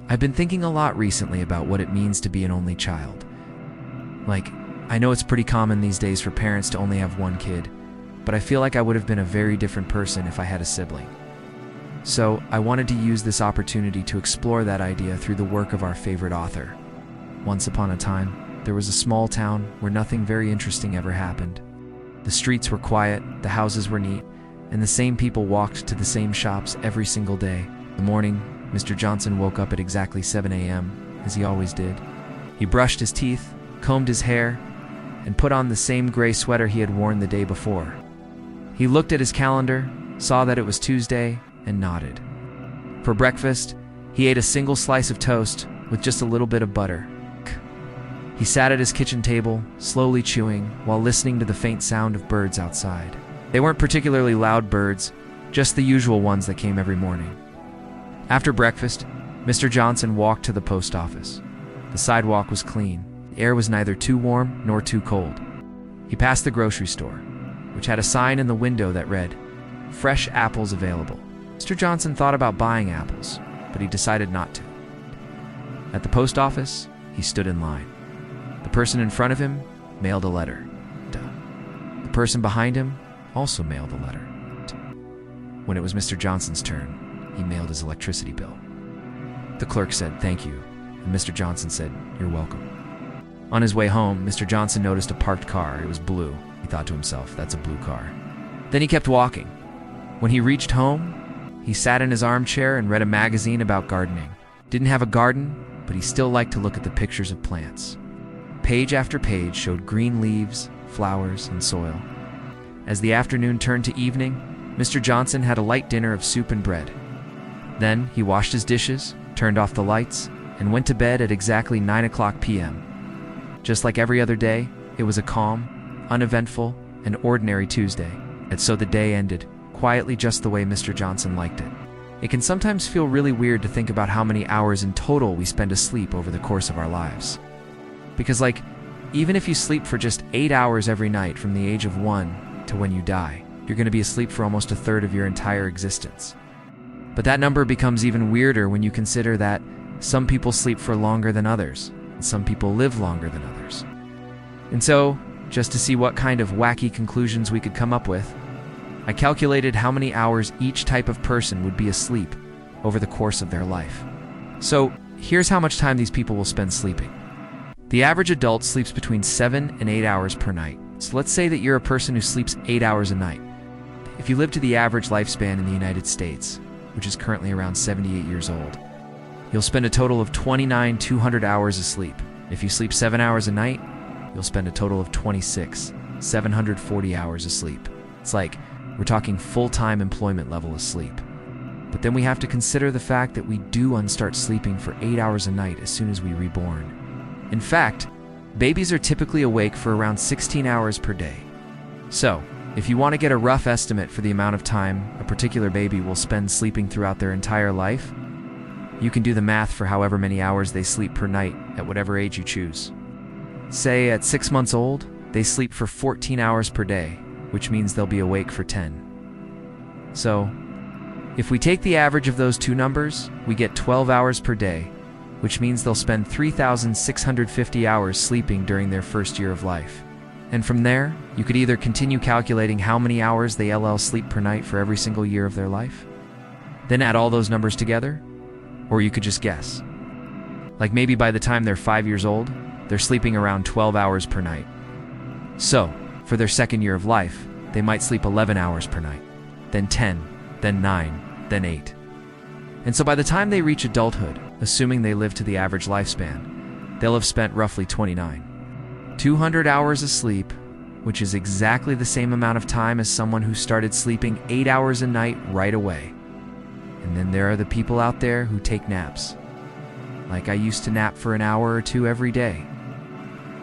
I've been thinking a lot recently about what it means to be an only child. I know it's pretty common these days for parents to only have one kid, but I feel like I would have been a very different person if I had a sibling. So I wanted to use this opportunity to explore that idea through the work of our favorite author. Once upon a time, there was a small town where nothing very interesting ever happened. The streets were quiet, the houses were neat, and the same people walked to the same shops every single day. In the morning, Mr. Johnson woke up at exactly 7 a.m., as he always did. He brushed his teeth, combed his hair, and put on the same gray sweater he had worn the day before. He looked at his calendar, saw that it was Tuesday, and nodded. For breakfast, he ate a single slice of toast with just a little bit of butter. He sat at his kitchen table, slowly chewing, while listening to the faint sound of birds outside. They weren't particularly loud birds, just the usual ones that came every morning. After breakfast, Mr. Johnson walked to the post office. The sidewalk was clean. The air was neither too warm nor too cold. He passed the grocery store, which had a sign in the window that read, "Fresh apples available." Mr. Johnson thought about buying apples, but he decided not to. At the post office, he stood in line. The person in front of him mailed a letter. The person behind him also mailed a letter. When it was Mr. Johnson's turn, he mailed his electricity bill. The clerk said, "Thank you," and Mr. Johnson said, "You're welcome." On his way home, Mr. Johnson noticed a parked car. It was blue. He thought to himself, "That's a blue car." Then he kept walking. When he reached home, he sat in his armchair and read a magazine about gardening. Didn't have a garden, but he still liked to look at the pictures of plants. Page after page showed green leaves, flowers, and soil. As the afternoon turned to evening, Mr. Johnson had a light dinner of soup and bread. Then he washed his dishes, turned off the lights, and went to bed at exactly 9 o'clock p.m. Just like every other day, it was a calm, uneventful, and ordinary Tuesday. And so the day ended, quietly just the way Mr. Johnson liked it. It can sometimes feel really weird to think about how many hours in total we spend asleep over the course of our lives. Because even if you sleep for just 8 hours every night from the age of 1 to when you die, you're going to be asleep for almost a third of your entire existence. But that number becomes even weirder when you consider that some people sleep for longer than others, and some people live longer than others. And so, just to see what kind of wacky conclusions we could come up with, I calculated how many hours each type of person would be asleep over the course of their life. So, here's how much time these people will spend sleeping. The average adult sleeps between 7 and 8 hours per night. So let's say that you're a person who sleeps 8 hours a night. If you live to the average lifespan in the United States, which is currently around 78 years old, you'll spend a total of 200 hours asleep. If you sleep 7 hours a night, you'll spend a total of 740 hours asleep. It's like we're talking full-time employment level asleep. But then we have to consider the fact that we do start sleeping for 8 hours a night as soon as we reborn. In fact, babies are typically awake for around 16 hours per day. So, if you want to get a rough estimate for the amount of time a particular baby will spend sleeping throughout their entire life, you can do the math for however many hours they sleep per night at whatever age you choose. Say at 6 months old, they sleep for 14 hours per day, which means they'll be awake for 10. So, if we take the average of those two numbers, we get 12 hours per day, which means they'll spend 3,650 hours sleeping during their first year of life. And from there, you could either continue calculating how many hours they sleep per night for every single year of their life, then add all those numbers together, or you could just guess. Like maybe by the time they're 5 years old, they're sleeping around 12 hours per night. So, for their second year of life, they might sleep 11 hours per night, then 10, then 9, then 8. And so by the time they reach adulthood, assuming they live to the average lifespan, they'll have spent roughly 200 hours asleep, which is exactly the same amount of time as someone who started sleeping 8 hours a night right away. And then there are the people out there who take naps. Like I used to nap for an hour or two every day.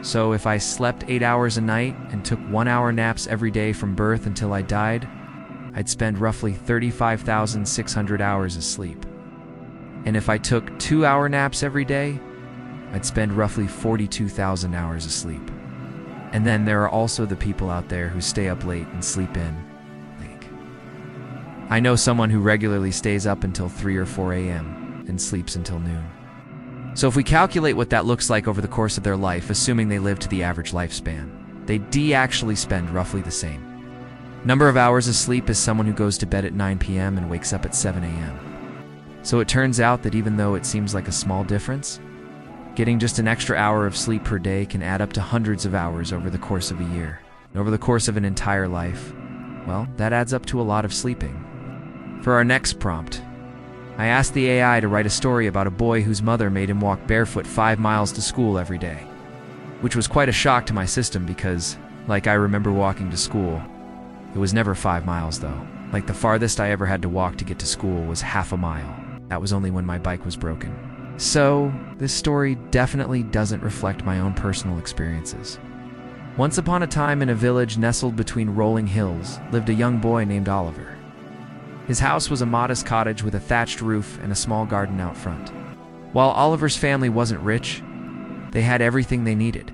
So if I slept 8 hours a night and took 1 hour naps every day from birth until I died, I'd spend roughly 35,600 hours asleep. And if I took 2-hour naps every day, I'd spend roughly 42,000 hours asleep. And then there are also the people out there who stay up late and sleep in. I know someone who regularly stays up until 3 or 4 a.m. and sleeps until noon. So if we calculate what that looks like over the course of their life, assuming they live to the average lifespan, they actually spend roughly the same number of hours of sleep as someone who goes to bed at 9 p.m. and wakes up at 7 a.m. So it turns out that even though it seems like a small difference, getting just an extra hour of sleep per day can add up to hundreds of hours over the course of a year. And over the course of an entire life, well, that adds up to a lot of sleeping. For our next prompt, I asked the AI to write a story about a boy whose mother made him walk barefoot 5 miles to school every day, which was quite a shock to my system because, like I remember walking to school, it was never 5 miles though. Like the farthest I ever had to walk to get to school was half a mile. That was only when my bike was broken. So, this story definitely doesn't reflect my own personal experiences. Once upon a time in a village nestled between rolling hills lived a young boy named Oliver. His house was a modest cottage with a thatched roof and a small garden out front. While Oliver's family wasn't rich, they had everything they needed.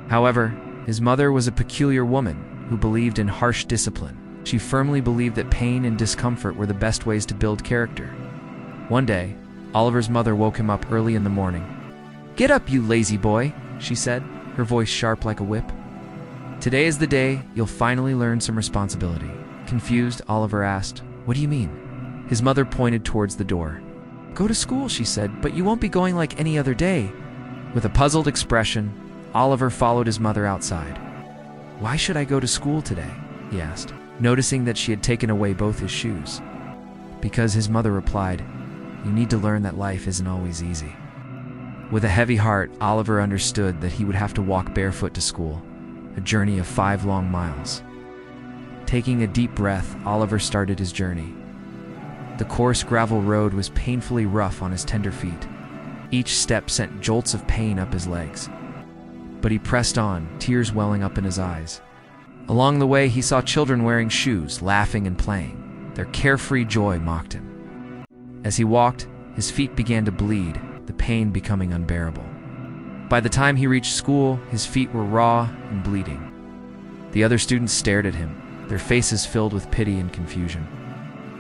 However, his mother was a peculiar woman who believed in harsh discipline. She firmly believed that pain and discomfort were the best ways to build character. One day, Oliver's mother woke him up early in the morning. "Get up, you lazy boy," she said, her voice sharp like a whip. "Today is the day you'll finally learn some responsibility." Confused, Oliver asked, "What do you mean?" His mother pointed towards the door. "Go to school," she said, "but you won't be going like any other day." With a puzzled expression, Oliver followed his mother outside. "Why should I go to school today?" he asked, noticing that she had taken away both his shoes. Because his mother replied, "You need to learn that life isn't always easy." With a heavy heart, Oliver understood that he would have to walk barefoot to school, a journey of 5 long miles. Taking a deep breath, Oliver started his journey. The coarse gravel road was painfully rough on his tender feet. Each step sent jolts of pain up his legs. But he pressed on, tears welling up in his eyes. Along the way, he saw children wearing shoes, laughing and playing. Their carefree joy mocked him. As he walked, his feet began to bleed, the pain becoming unbearable. By the time he reached school, his feet were raw and bleeding. The other students stared at him, their faces filled with pity and confusion.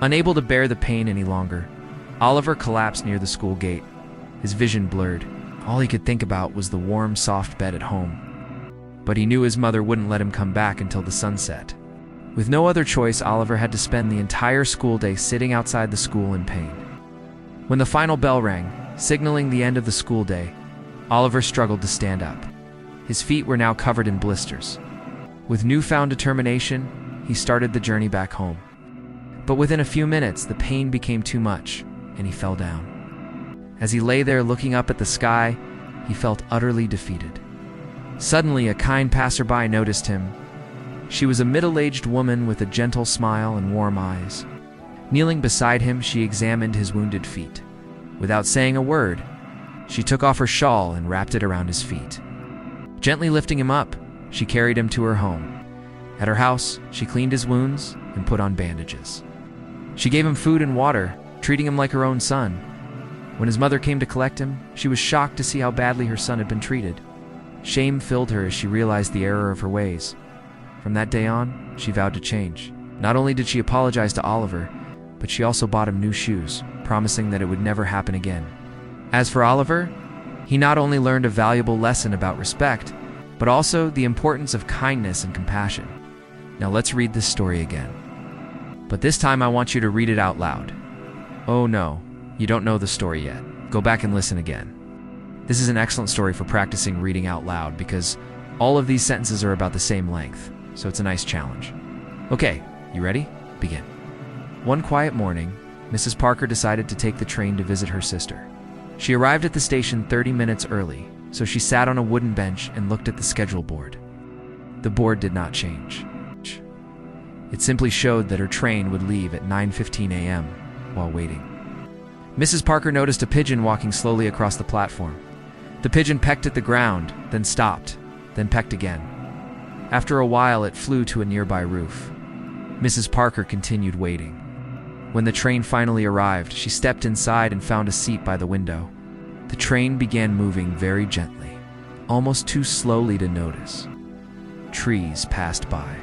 Unable to bear the pain any longer, Oliver collapsed near the school gate, his vision blurred. All he could think about was the warm, soft bed at home. But he knew his mother wouldn't let him come back until the sun set. With no other choice, Oliver had to spend the entire school day sitting outside the school in pain. When the final bell rang, signaling the end of the school day, Oliver struggled to stand up. His feet were now covered in blisters. With newfound determination, he started the journey back home. But within a few minutes, the pain became too much, and he fell down. As he lay there looking up at the sky, he felt utterly defeated. Suddenly, a kind passerby noticed him. She was a middle-aged woman with a gentle smile and warm eyes. Kneeling beside him, she examined his wounded feet. Without saying a word, she took off her shawl and wrapped it around his feet. Gently lifting him up, she carried him to her home. At her house, she cleaned his wounds and put on bandages. She gave him food and water, treating him like her own son. When his mother came to collect him, she was shocked to see how badly her son had been treated. Shame filled her as she realized the error of her ways. From that day on, she vowed to change. Not only did she apologize to Oliver, but she also bought him new shoes, promising that it would never happen again. As for Oliver, he not only learned a valuable lesson about respect, but also the importance of kindness and compassion. Now let's read this story again. But this time I want you to read it out loud. Oh no, you don't know the story yet. Go back and listen again. This is an excellent story for practicing reading out loud because all of these sentences are about the same length, so it's a nice challenge. Okay, you ready? Begin. One quiet morning, Mrs. Parker decided to take the train to visit her sister. She arrived at the station 30 minutes early, so she sat on a wooden bench and looked at the schedule board. The board did not change. It simply showed that her train would leave at 9:15 a.m. while waiting. Mrs. Parker noticed a pigeon walking slowly across the platform. The pigeon pecked at the ground, then stopped, then pecked again. After a while, it flew to a nearby roof. Mrs. Parker continued waiting. When the train finally arrived, she stepped inside and found a seat by the window. The train began moving very gently, almost too slowly to notice. Trees passed by,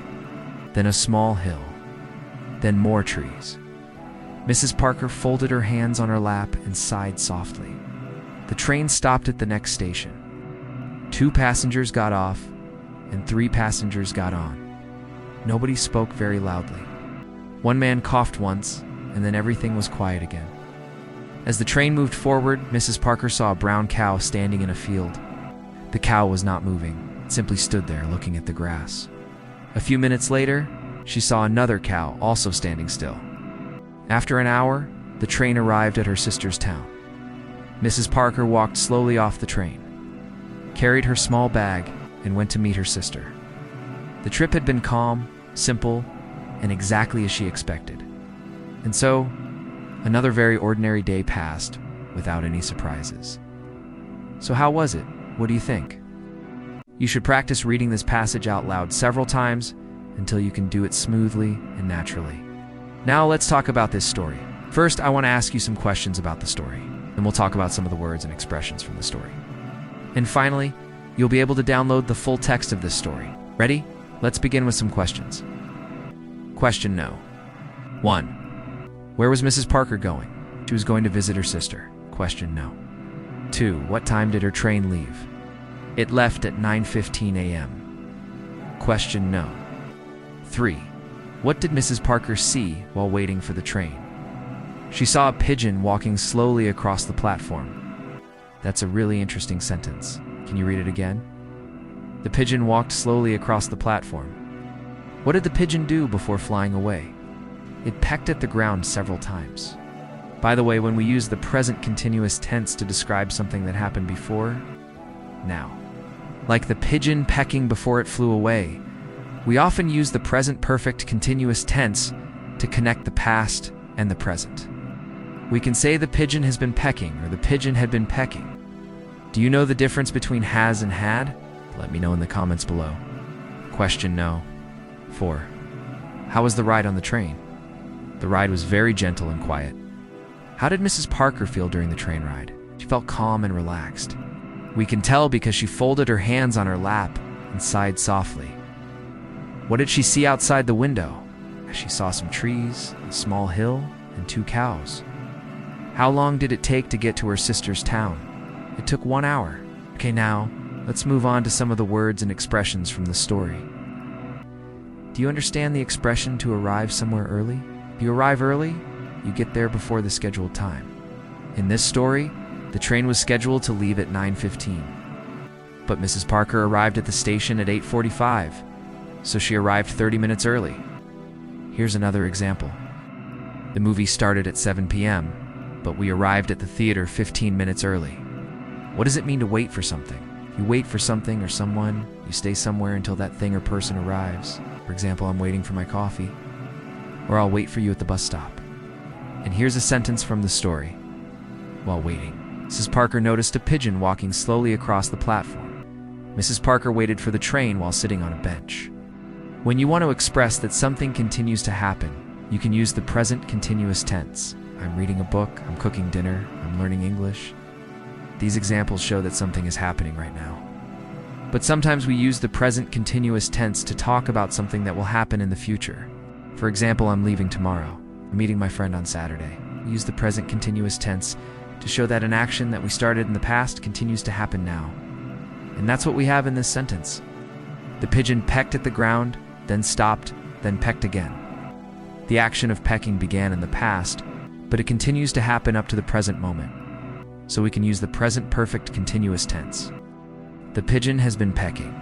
then a small hill, then more trees. Mrs. Parker folded her hands on her lap and sighed softly. The train stopped at the next station. 2 passengers got off, and 3 passengers got on. Nobody spoke very loudly. One man coughed once, and then everything was quiet again. As the train moved forward, Mrs. Parker saw a brown cow standing in a field. The cow was not moving, it simply stood there looking at the grass. A few minutes later, she saw another cow also standing still. After an hour, the train arrived at her sister's town. Mrs. Parker walked slowly off the train, carried her small bag, and went to meet her sister. The trip had been calm, simple, and exactly as she expected. And so, another very ordinary day passed without any surprises. So how was it? What do you think? You should practice reading this passage out loud several times until you can do it smoothly and naturally. Now let's talk about this story. First, I want to ask you some questions about the story, and we'll talk about some of the words and expressions from the story. And finally, you'll be able to download the full text of this story. Ready? Let's begin with some questions. Question no. 1. Where was Mrs. Parker going? She was going to visit her sister. Question no. 2. What time did her train leave? It left at 9:15 a.m. Question no. 3. What did Mrs. Parker see while waiting for the train? She saw a pigeon walking slowly across the platform. That's a really interesting sentence. Can you read it again? The pigeon walked slowly across the platform. What did the pigeon do before flying away? It pecked at the ground several times. By the way, when we use the present continuous tense to describe something that happened before, now, like the pigeon pecking before it flew away, we often use the present perfect continuous tense to connect the past and the present. We can say the pigeon has been pecking or the pigeon had been pecking. Do you know the difference between has and had? Let me know in the comments below. Question no. 4. How was the ride on the train? The ride was very gentle and quiet. How did Mrs. Parker feel during the train ride? She felt calm and relaxed. We can tell because she folded her hands on her lap and sighed softly. What did she see outside the window? She saw some trees, a small hill, and 2 cows. How long did it take to get to her sister's town? It took 1 hour. Okay, now, let's move on to some of the words and expressions from the story. Do you understand the expression to arrive somewhere early? If you arrive early, you get there before the scheduled time. In this story, the train was scheduled to leave at 9:15. But Mrs. Parker arrived at the station at 8:45, so she arrived 30 minutes early. Here's another example. The movie started at 7 p.m., but we arrived at the theater 15 minutes early. What does it mean to wait for something? You wait for something or someone, you stay somewhere until that thing or person arrives. For example, I'm waiting for my coffee, or I'll wait for you at the bus stop. And here's a sentence from the story. While waiting, Mrs. Parker noticed a pigeon walking slowly across the platform. Mrs. Parker waited for the train while sitting on a bench. When you want to express that something continues to happen, you can use the present continuous tense. I'm reading a book, I'm cooking dinner, I'm learning English. These examples show that something is happening right now. But sometimes we use the present continuous tense to talk about something that will happen in the future. For example, I'm leaving tomorrow. I'm meeting my friend on Saturday. We use the present continuous tense to show that an action that we started in the past continues to happen now. And that's what we have in this sentence. The pigeon pecked at the ground, then stopped, then pecked again. The action of pecking began in the past, but it continues to happen up to the present moment. So we can use the present perfect continuous tense. The pigeon has been pecking.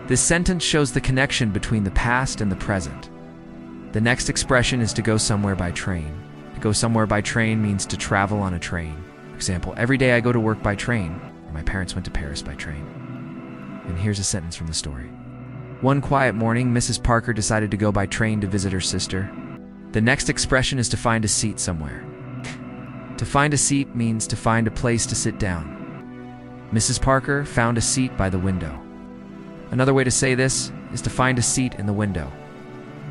This sentence shows the connection between the past and the present. The next expression is to go somewhere by train. To go somewhere by train means to travel on a train. For example, every day I go to work by train, or my parents went to Paris by train. And here's a sentence from the story. One quiet morning, Mrs. Parker decided to go by train to visit her sister. The next expression is to find a seat somewhere. To find a seat means to find a place to sit down. Mrs. Parker found a seat by the window. Another way to say this is to find a seat in the window.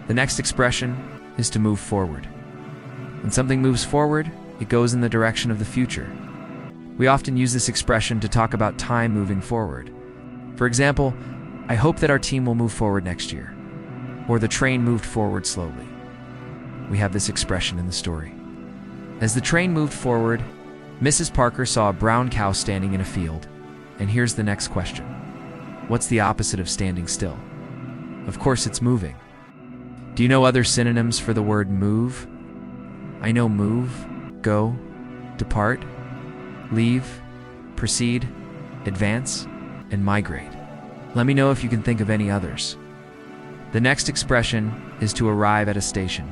The next expression is to move forward. When something moves forward, it goes in the direction of the future. We often use this expression to talk about time moving forward. For example, I hope that our team will move forward next year. Or the train moved forward slowly. We have this expression in the story. As the train moved forward, Mrs. Parker saw a brown cow standing in a field. And here's the next question. What's the opposite of standing still? Of course, it's moving. Do you know other synonyms for the word move? I know move, go, depart, leave, proceed, advance, and migrate. Let me know if you can think of any others. The next expression is to arrive at a station.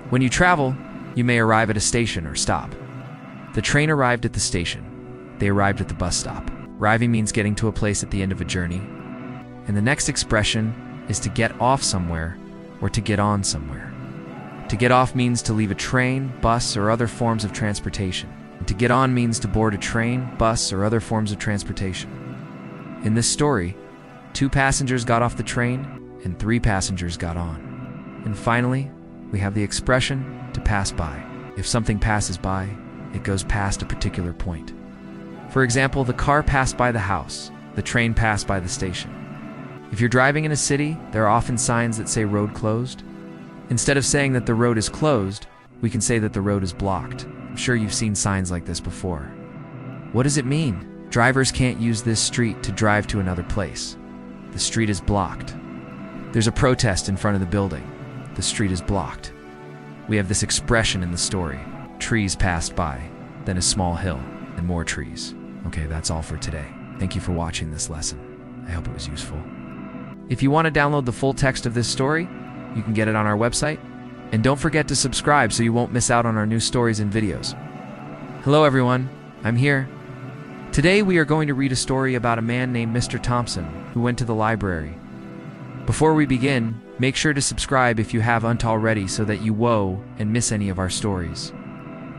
When you travel, you may arrive at a station or stop. The train arrived at the station. They arrived at the bus stop. Arriving means getting to a place at the end of a journey. And the next expression is to get off somewhere or to get on somewhere. To get off means to leave a train, bus, or other forms of transportation. And to get on means to board a train, bus, or other forms of transportation. In this story, 2 passengers got off the train and 3 passengers got on. And finally, we have the expression to pass by. If something passes by, it goes past a particular point. For example, the car passed by the house, the train passed by the station. If you're driving in a city, there are often signs that say road closed. Instead of saying that the road is closed, we can say that the road is blocked. I'm sure you've seen signs like this before. What does it mean? Drivers can't use this street to drive to another place. The street is blocked. There's a protest in front of the building. The street is blocked. We have this expression in the story. Trees passed by, then a small hill, and more trees. Okay, that's all for today. Thank you for watching this lesson. I hope it was useful. If you want to download the full text of this story, you can get it on our website. And don't forget to subscribe so you won't miss out on our new stories and videos. Hello everyone, I'm here. Today we are going to read a story about a man named Mr. Thompson who went to the library. Before we begin, make sure to subscribe if you haven't already so that you won't miss any of our stories.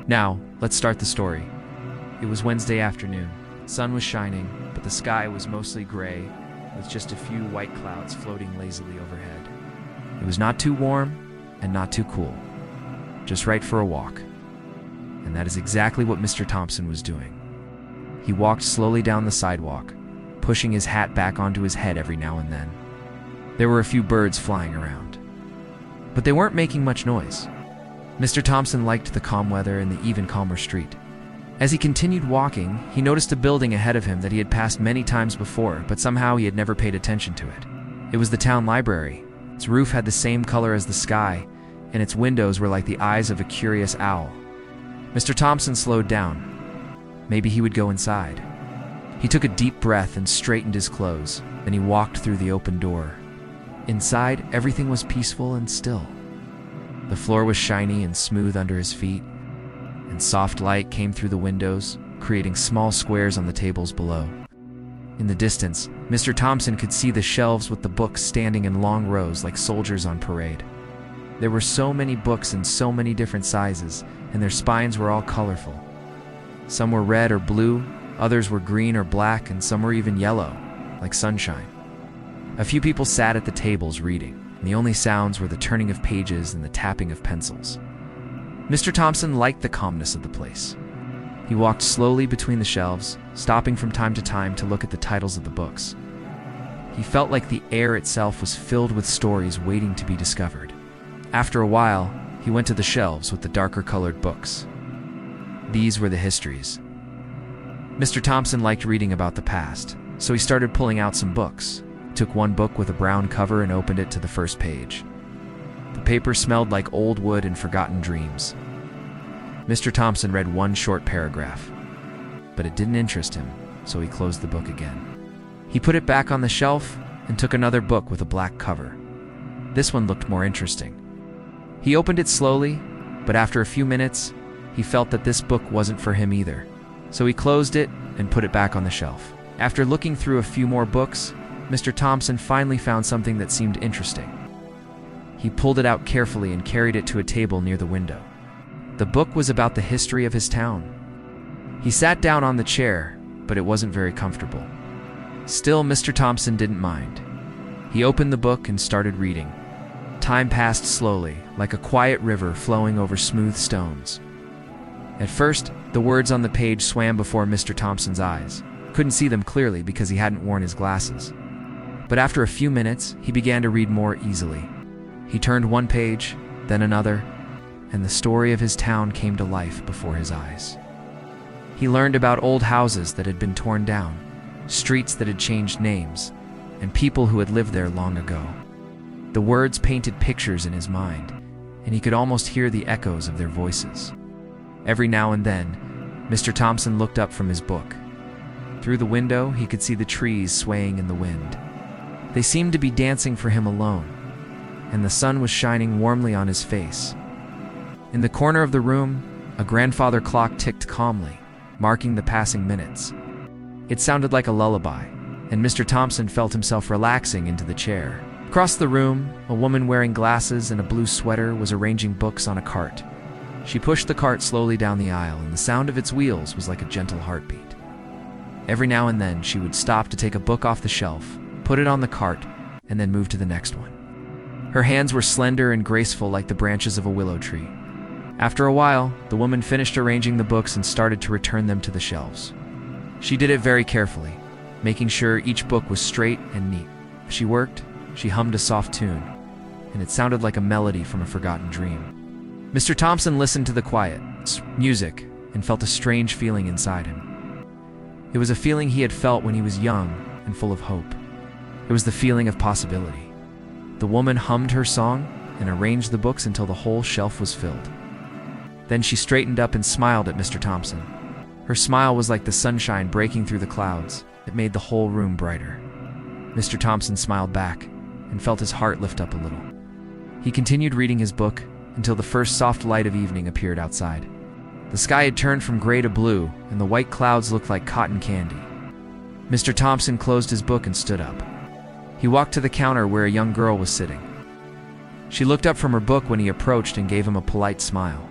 Now, let's start the story. It was Wednesday afternoon. Sun was shining, but the sky was mostly gray, with just a few white clouds floating lazily overhead. It was not too warm and not too cool, just right for a walk. And that is exactly what Mr. Thompson was doing. He walked slowly down the sidewalk, pushing his hat back onto his head every now and then. There were a few birds flying around, but they weren't making much noise. Mr. Thompson liked the calm weather and the even calmer street. As he continued walking, he noticed a building ahead of him that he had passed many times before, but somehow he had never paid attention to it. It was the town library. Its roof had the same color as the sky, and its windows were like the eyes of a curious owl. Mr. Thompson slowed down. Maybe he would go inside. He took a deep breath and straightened his clothes. Then he walked through the open door. Inside, everything was peaceful and still. The floor was shiny and smooth under his feet, and soft light came through the windows, creating small squares on the tables below. In the distance, Mr. Thompson could see the shelves with the books standing in long rows like soldiers on parade. There were so many books in so many different sizes, and their spines were all colorful. Some were red or blue, others were green or black, and some were even yellow, like sunshine. A few people sat at the tables reading, and the only sounds were the turning of pages and the tapping of pencils. Mr. Thompson liked the calmness of the place. He walked slowly between the shelves, stopping from time to time to look at the titles of the books. He felt like the air itself was filled with stories waiting to be discovered. After a while, he went to the shelves with the darker colored books. These were the histories. Mr. Thompson liked reading about the past, so he started pulling out some books. He took one book with a brown cover and opened it to the first page. The paper smelled like old wood and forgotten dreams. Mr. Thompson read one short paragraph, but it didn't interest him, so he closed the book again. He put it back on the shelf and took another book with a black cover. This one looked more interesting. He opened it slowly, but after a few minutes, he felt that this book wasn't for him either, so he closed it and put it back on the shelf. After looking through a few more books, Mr. Thompson finally found something that seemed interesting. He pulled it out carefully and carried it to a table near the window. The book was about the history of his town. He sat down on the chair, but it wasn't very comfortable. Still, Mr. Thompson didn't mind. He opened the book and started reading. Time passed slowly, like a quiet river flowing over smooth stones. At first, the words on the page swam before Mr. Thompson's eyes. Couldn't see them clearly because he hadn't worn his glasses. But after a few minutes, he began to read more easily. He turned one page, then another, and the story of his town came to life before his eyes. He learned about old houses that had been torn down, streets that had changed names, and people who had lived there long ago. The words painted pictures in his mind, and he could almost hear the echoes of their voices. Every now and then, Mr. Thompson looked up from his book. Through the window, he could see the trees swaying in the wind. They seemed to be dancing for him alone, and the sun was shining warmly on his face. In the corner of the room, a grandfather clock ticked calmly, marking the passing minutes. It sounded like a lullaby, and Mr. Thompson felt himself relaxing into the chair. Across the room, a woman wearing glasses and a blue sweater was arranging books on a cart. She pushed the cart slowly down the aisle, and the sound of its wheels was like a gentle heartbeat. Every now and then, she would stop to take a book off the shelf, put it on the cart, and then move to the next one. Her hands were slender and graceful like the branches of a willow tree. After a while, the woman finished arranging the books and started to return them to the shelves. She did it very carefully, making sure each book was straight and neat. As she worked, she hummed a soft tune, and it sounded like a melody from a forgotten dream. Mr. Thompson listened to the quiet music and felt a strange feeling inside him. It was a feeling he had felt when he was young and full of hope. It was the feeling of possibility. The woman hummed her song and arranged the books until the whole shelf was filled. Then she straightened up and smiled at Mr. Thompson. Her smile was like the sunshine breaking through the clouds. It made the whole room brighter. Mr. Thompson smiled back and felt his heart lift up a little. He continued reading his book until the first soft light of evening appeared outside. The sky had turned from gray to blue, and the white clouds looked like cotton candy. Mr. Thompson closed his book and stood up. He walked to the counter where a young girl was sitting. She looked up from her book when he approached and gave him a polite smile.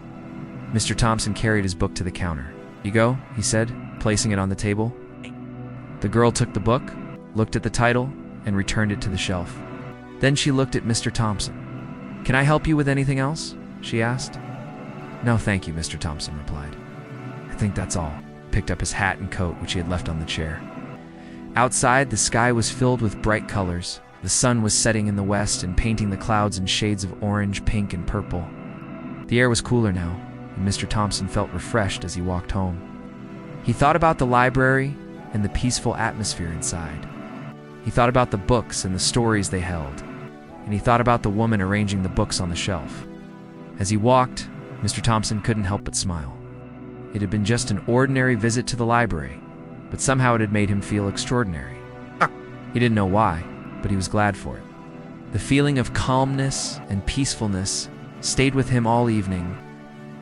Mr. Thompson carried his book to the counter. "You go," he said, placing it on the table. The girl took the book, looked at the title, and returned it to the shelf. Then she looked at Mr. Thompson. "Can I help you with anything else?" she asked. "No, thank you," Mr. Thompson replied. "I think that's all." Picked up his hat and coat, which he had left on the chair. Outside, the sky was filled with bright colors. The sun was setting in the west and painting the clouds in shades of orange, pink, and purple. The air was cooler now, and Mr. Thompson felt refreshed as he walked home. He thought about the library and the peaceful atmosphere inside. He thought about the books and the stories they held, and he thought about the woman arranging the books on the shelf. As he walked, Mr. Thompson couldn't help but smile. It had been just an ordinary visit to the library, but somehow it had made him feel extraordinary. He didn't know why, but he was glad for it. The feeling of calmness and peacefulness stayed with him all evening,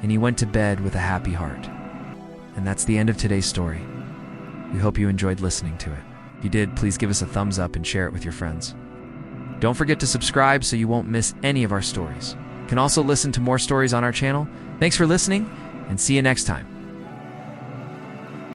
and he went to bed with a happy heart. And that's the end of today's story. We hope you enjoyed listening to it. If you did, please give us a thumbs up and share it with your friends. Don't forget to subscribe so you won't miss any of our stories. You can also listen to more stories on our channel. Thanks for listening, and see you next time.